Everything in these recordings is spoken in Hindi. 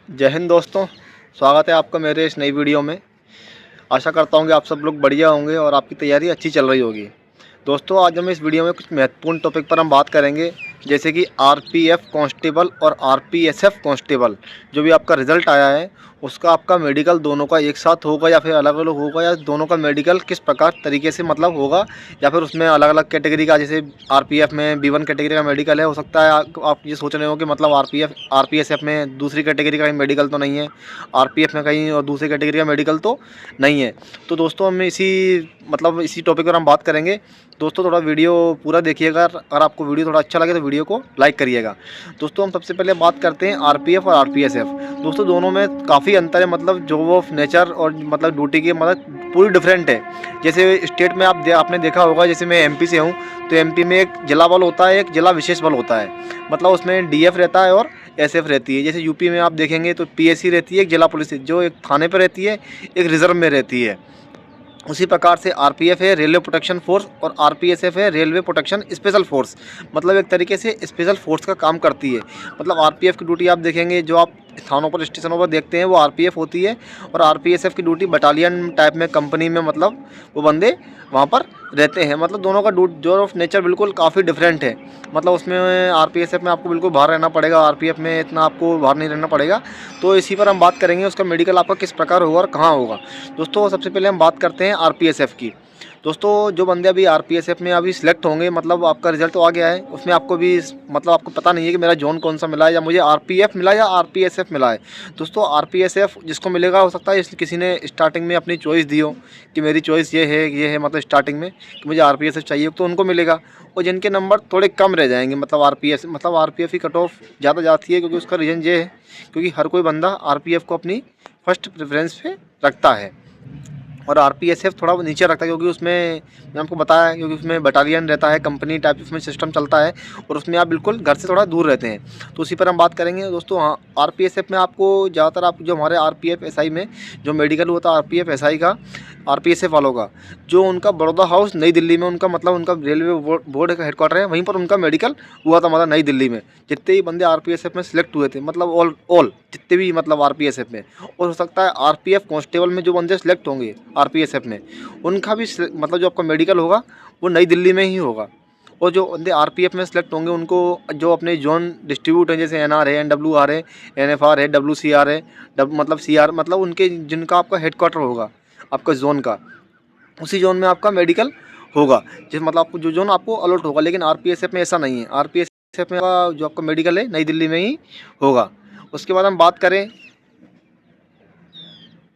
जय हिंद दोस्तों, स्वागत है आपका मेरे इस नई वीडियो में। आशा करता हूँ कि आप सब लोग बढ़िया होंगे और आपकी तैयारी अच्छी चल रही होगी। दोस्तों, आज हम इस वीडियो में कुछ महत्वपूर्ण टॉपिक पर हम बात करेंगे, जैसे कि आरपीएफ कांस्टेबल और आरपीएसएफ कांस्टेबल जो भी आपका रिज़ल्ट आया है उसका आपका मेडिकल दोनों का एक साथ होगा या फिर अलग अलग होगा, या दोनों का मेडिकल किस प्रकार तरीके से मतलब होगा, या फिर उसमें अलग अलग कैटेगरी का, जैसे आरपीएफ में B1 कैटेगरी का मेडिकल है, हो सकता है आप ये सोच रहे हो कि मतलब आरपीएसएफ में दूसरी कैटेगरी का मेडिकल तो नहीं है, आरपीएफ में कहीं और दूसरी कैटेगरी का मेडिकल तो नहीं है। तो दोस्तों, हम इसी टॉपिक पर हम बात करेंगे। दोस्तों, थोड़ा वीडियो पूरा देखिएगा। अगर आपको वीडियो थोड़ा अच्छा लगे तो वीडियो को लाइक करिएगा। दोस्तों, हम सबसे पहले बात करते हैं आरपीएफ और आरपीएसएफ। दोस्तों, दोनों में काफ़ी अंतर है, मतलब जॉब ऑफ नेचर और मतलब ड्यूटी की मतलब पूरी डिफरेंट है। जैसे स्टेट में आपने देखा होगा, जैसे मैं एमपी से हूँ, तो एमपी में एक जिला बल होता है, एक जिला विशेष बल होता है, मतलब उसमें डीएफ रहता है और एसएफ रहती है। जैसे यूपी में आप देखेंगे तो पीएससी रहती है, एक जिला पुलिस जो एक थाने पर रहती है, एक रिजर्व में रहती है। उसी प्रकार से आरपीएफ है रेलवे प्रोटेक्शन फोर्स और आरपीएसएफ है रेलवे प्रोटेक्शन स्पेशल फोर्स, मतलब एक तरीके से स्पेशल फोर्स का काम करती है। मतलब आरपीएफ की ड्यूटी आप देखेंगे, जो आप थानों पर स्टेशनों पर देखते हैं, वो आरपीएफ होती है, और आरपीएसएफ की ड्यूटी बटालियन टाइप में कंपनी में मतलब वो बंदे वहाँ पर रहते हैं। मतलब दोनों का जो ऑफ नेचर बिल्कुल काफ़ी डिफरेंट है। मतलब उसमें आरपीएसएफ में आपको बिल्कुल बाहर रहना पड़ेगा, आरपीएफ में इतना आपको बाहर नहीं रहना पड़ेगा। तो इसी पर हम बात करेंगे, उसका मेडिकल आपका किस प्रकार होगा और कहाँ होगा। दोस्तों, सबसे पहले हम बात करते हैं आरपीएसएफ की। दोस्तों, जो बंदे अभी आरपीएसएफ में अभी सिलेक्ट होंगे, मतलब आपका रिजल्ट तो आ गया है, उसमें आपको भी मतलब आपको पता नहीं है कि मेरा जोन कौन सा मिला है, या मुझे आरपीएफ मिला या आरपीएसएफ मिला है। दोस्तों, आरपीएसएफ जिसको मिलेगा, हो सकता है किसी ने स्टार्टिंग में अपनी चॉइस दी हो कि मेरी चॉइस ये है, मतलब स्टार्टिंग में कि मुझे आरपीएसएफ चाहिए, तो उनको मिलेगा। और जिनके नंबर थोड़े कम रह जाएंगे, मतलब आरपीएफ की कट ऑफ ज़्यादा जाती है, क्योंकि उसका रीज़न ये है क्योंकि हर कोई बंदा आरपीएफ को अपनी फर्स्ट प्रेफरेंस पे रखता है, और आरपीएसएफ थोड़ा नीचे रखता है, क्योंकि उसमें मैंने आपको बताया, क्योंकि उसमें बटालियन रहता है, कंपनी टाइप उसमें सिस्टम चलता है, और उसमें आप बिल्कुल घर से थोड़ा दूर रहते हैं। तो उसी पर हम बात करेंगे। दोस्तों, हाँ, आरपीएसएफ में आपको ज़्यादातर आप जो हमारे आरपीएफ एसआई में जो मेडिकल हुआ था आरपीएफ एसआई का, आरपीएसएफ वालों का, जो उनका बड़ौदा हाउस नई दिल्ली में उनका मतलब उनका रेलवे बोर्ड का हेडक्वार्टर है, वहीं पर उनका मेडिकल हुआ था, मतलब नई दिल्ली में। जितने भी बंदे आरपीएसएफ में सिलेक्ट हुए थे, मतलब ऑल जितने भी मतलब आरपीएसएफ में, और हो सकता है आरपीएफ कांस्टेबल में जो बंदे सिलेक्ट होंगे आरपीएसएफ में, उनका भी मतलब जो आपका मेडिकल होगा वो नई दिल्ली में ही होगा। और जो बंदे आरपीएफ में सिलेक्ट होंगे, उनको जो अपने जोन डिस्ट्रीब्यूट हैं, जैसे एनआर है, एनडब्ल्यूआर है, एनएफआर है, डब्ल्यूसीआर है, मतलब सीआर, मतलब उनके जिनका आपका हेडक्वार्टर होगा आपका जोन का, उसी जोन में आपका मेडिकल होगा। जिस मतलब आपको जो जोन आपको अलॉट होगा। लेकिन आरपीएसएफ में ऐसा नहीं है। आरपीएसएफ में जो आपका मेडिकल है नई दिल्ली में ही होगा। उसके बाद हम बात करें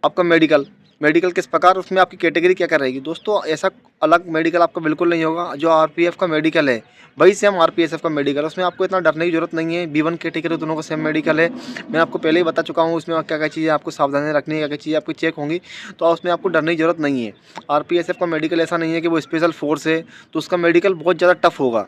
आपका मेडिकल किस प्रकार, उसमें आपकी कैटेगरी क्या क्या रहेगी। दोस्तों, ऐसा अलग मेडिकल आपका बिल्कुल नहीं होगा। जो आरपीएफ का मेडिकल है वही सेम आरपीएसएफ का मेडिकल, उसमें आपको इतना डरने की जरूरत नहीं है। B1 कैटेगरी दोनों का सेम मेडिकल है। मैं आपको पहले ही बता चुका हूँ उसमें क्या क्या चीज़ें आपको सावधानी रखनी है, क्या क्या चीज़ें आपकी चेक होंगी, तो उसमें आपको डरने की जरूरत नहीं है। आरपीएसएफ का मेडिकल ऐसा नहीं है कि वो स्पेशल फोर्स है, तो उसका मेडिकल बहुत ज़्यादा टफ होगा।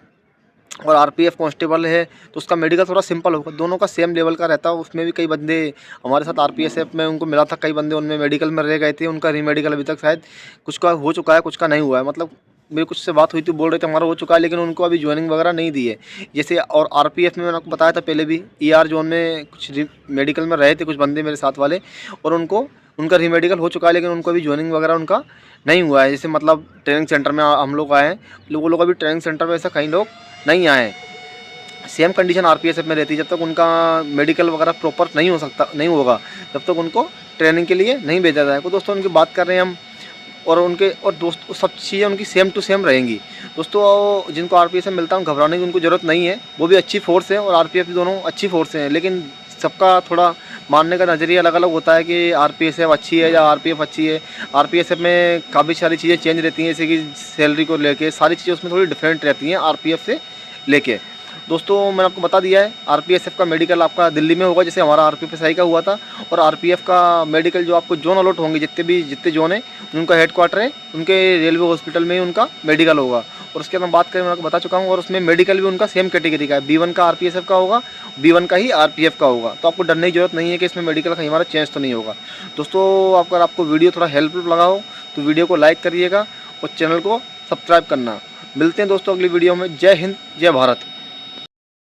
और आरपीएफ कांस्टेबल है तो उसका मेडिकल थोड़ा सिंपल होगा। दोनों का सेम लेवल का रहता है। उसमें भी कई बंदे हमारे साथ आरपीएसएफ में उनको मिला था, कई बंदे उनमें मेडिकल में रह गए थे, उनका रीमेडिकल अभी तक शायद कुछ का हो चुका है, कुछ का नहीं हुआ है। मतलब मेरे कुछ से बात हुई थी, बोल रहे थे हमारा हो चुका है, लेकिन उनको अभी ज्वाइनिंग वगैरह नहीं दी है। जैसे और आरपीएफ में मैंने आपको बताया था पहले भी, ईआर जोन में कुछ मेडिकल में रहे थे कुछ बंदे मेरे साथ वाले, और उनका रीमेडिकल हो चुका है, लेकिन उनको अभी ज्वाइनिंग वगैरह उनका नहीं हुआ है। जैसे मतलब ट्रेनिंग सेंटर में हम लोग आए हैं, वो लोग अभी ट्रेनिंग सेंटर में ऐसा कई लोग नहीं आए हैं। सेम कंडीशन आरपीएसएफ में रहती है। जब तक उनका मेडिकल वगैरह प्रॉपर नहीं होगा, तब तक उनको ट्रेनिंग के लिए नहीं भेजा जाएगा। तो दोस्तों, उनकी बात कर रहे हैं हम, और दोस्तों सब चीज़ें उनकी सेम टू सेम रहेंगी। दोस्तों, जिनको आरपीएसएफ मिलता है घबराने की उनको ज़रूरत नहीं है। वो भी अच्छी फोर्स है और आरपीएफ भी दोनों अच्छी फोर्स हैं, लेकिन सबका थोड़ा मानने का नज़रिया अलग अलग होता है कि आरपीएसएफ अच्छी है या आरपीएफ अच्छी है। आरपीएसएफ में काफ़ी सारी चीज़ें चेंज रहती हैं, जैसे कि सैलरी को लेके सारी चीज़ें उसमें थोड़ी डिफरेंट रहती हैं आरपीएफ से लेके। दोस्तों, मैंने आपको बता दिया है आरपीएसएफ का मेडिकल आपका दिल्ली में होगा, जैसे हमारा आरपीएफ एसआई का हुआ था। और आरपीएफ का मेडिकल जो आपको जोन अलॉट होंगे, जितने जोन है उनका हेडक्वार्टर है, उनके रेलवे हॉस्पिटल में ही उनका मेडिकल होगा। और उसके बाद हम बात करें, मैं आपको बता चुका हूँ, और उसमें मेडिकल भी उनका सेम कैटेगरी का है। B1 का आरपीएसएफ का होगा, B1 का ही आरपीएफ का होगा। तो आपको डरने की जरूरत नहीं है कि इसमें मेडिकल का हमारा चेंज तो नहीं होगा। दोस्तों, अगर आपको वीडियो थोड़ा हेल्पफुल लगा हो तो वीडियो को लाइक करिएगा और चैनल को सब्सक्राइब करना। मिलते हैं दोस्तों अगली वीडियो में। जय हिंद, जय भारत।